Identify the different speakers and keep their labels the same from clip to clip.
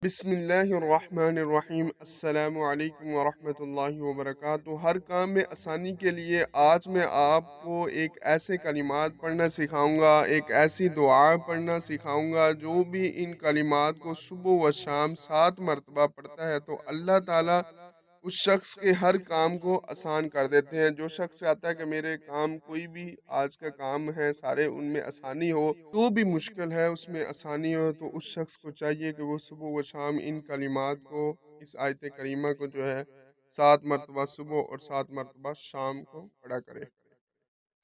Speaker 1: बिस्मिल्लाहिर्रहमानिर्रहीम। अस्सलामु अलैकुम वरहमतुल्लाहि वबरकातुहू। हर काम में आसानी के लिए आज मैं आपको एक ऐसे कलिमात पढ़ना सिखाऊंगा, एक ऐसी दुआ पढ़ना सिखाऊंगा। जो भी इन कलिमात को सुबह व शाम 7 मरतबा पढ़ता है तो अल्लाह ताला उस शख्स के हर काम को आसान कर देते हैं। जो शख्स चाहता है कि मेरे काम कोई भी आज का काम है सारे उनमें आसानी हो, तो भी मुश्किल है उसमें आसानी हो, तो उस शख्स को चाहिए कि वो सुबह व शाम इन कलिमात को, इस आयत करीमा को जो है 7 मरतबा सुबह और 7 मरतबा शाम को पढ़ा करे।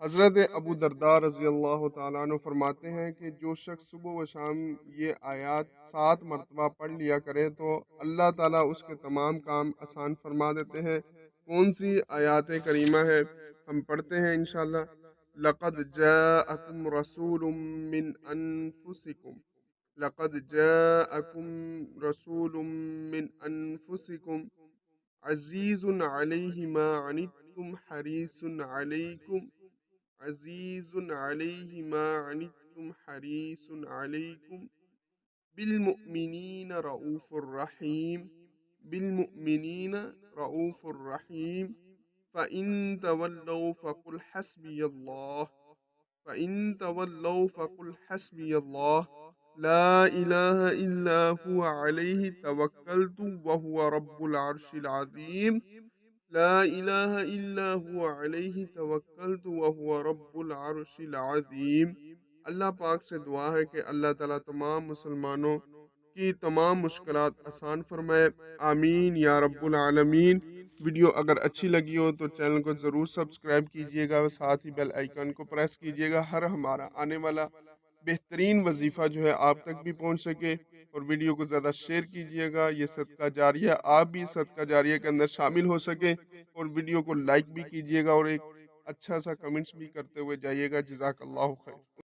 Speaker 1: हज़रत अबू दरदा रज़ी अल्लाह ताला अन्हु फरमाते हैं कि जो शख्स सुबह व शाम ये आयत 7 मरतबा पढ़ लिया करे तो अल्लाह ताला उसके तमाम काम आसान फरमा देते हैं। कौन सी आयत करीमा है, हम पढ़ते हैं इंशाअल्लाह। लक़द जाअकुम रसूलुम मिन अनफुसिकुम, लक़द जाअकुम रसूलुम मिन अनफुसिकुम अज़ीज़ुन अलैहि मा अनित्तुम हरीसुन अलैकुम, अज़ीज़ुन अलैहि मा अनित्तुम हरीसुन अलैकुम बिलमुमिनीन रऊफ़ुर रहीम, बिलमुमिनीन रऊफ़ुर रहीम। फ़इन तवल्लौ फ़कुल हस्बियल्लाह, फ़इन तवल्लौ फ़कुल हस्बियल्लाह ला इलाहा इल्ला हुवा अलैहि तवक्कलतु व हुवा रब्बुल अर्शिल अज़ीम, ला इलाहा इल्ला हुवा अलैहि तवक्कलतु व हुवा रब्बुल अर्शिल अज़ीम। अल्लाह पाक से दुआ है कि अल्लाह ताला तमाम मुसलमानों की तमाम मुश्किलात आसान फरमाए। आमीन या रब्बुल आलमीन। वीडियो अगर अच्छी लगी हो तो चैनल को ज़रूर सब्सक्राइब कीजिएगा, साथ ही बेल आइकन को प्रेस कीजिएगा। हर हमारा आने वाला बेहतरीन वजीफ़ा जो है आप तक भी पहुंच सके। और वीडियो को ज़्यादा शेयर कीजिएगा, ये सदका जारिया, आप भी सदका जारिया के अंदर शामिल हो सके। और वीडियो को लाइक भी कीजिएगा और एक अच्छा सा कमेंट्स भी करते हुए जाइएगा। जज़ाकल्लाहु खैर।